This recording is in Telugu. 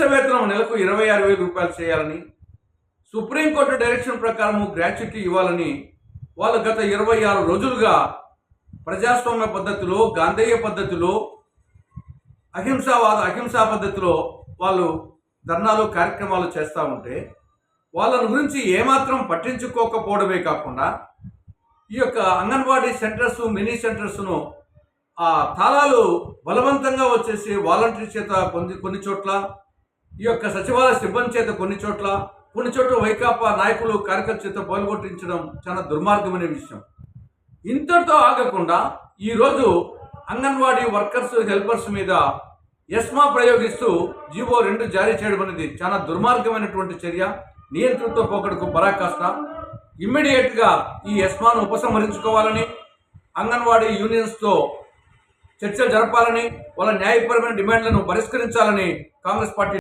కనీస వేతనం నెలకు 26,000 రూపాయలు చేయాలని, సుప్రీంకోర్టు డైరెక్షన్ ప్రకారం గ్రాట్యుటీ ఇవ్వాలని వాళ్ళు గత 26 రోజులుగా ప్రజాస్వామ్య పద్ధతిలో, గాంధేయ పద్ధతిలో, అహింసా పద్ధతిలో వాళ్ళు ధర్నాలు కార్యక్రమాలు చేస్తూ ఉంటే వాళ్ళని గురించి ఏమాత్రం పట్టించుకోకపోవడమే కాకుండా ఈ యొక్క అంగన్వాడీ సెంటర్స్, మినీ సెంటర్స్ను తాళాలు బలవంతంగా వచ్చేసి వాలంటీర్ చేత కొన్ని చోట్ల, ఈ యొక్క సచివాలయ సిబ్బంది చేత కొన్ని చోట్ల వైకాపా నాయకులు కార్యకర్తల చేత పాల్గొట్టించడం చాలా దుర్మార్గమైన విషయం. ఇంతటితో ఆగకుండా ఈరోజు అంగన్వాడీ వర్కర్స్, హెల్పర్స్ మీద ఎస్మా ప్రయోగిస్తూ జీవో 2 జారీ చేయడం అనేది చాలా దుర్మార్గమైనటువంటి చర్య. నియంత్రణతో పోకడకు పరాకాష్ట. ఇమ్మీడియట్గా ఈ ఎస్మాను ఉపసంహరించుకోవాలని, అంగన్వాడీ యూనియన్స్తో చర్చలు జరపాలని, వాళ్ళ న్యాయపరమైన డిమాండ్లను పరిష్కరించాలని కాంగ్రెస్ పార్టీ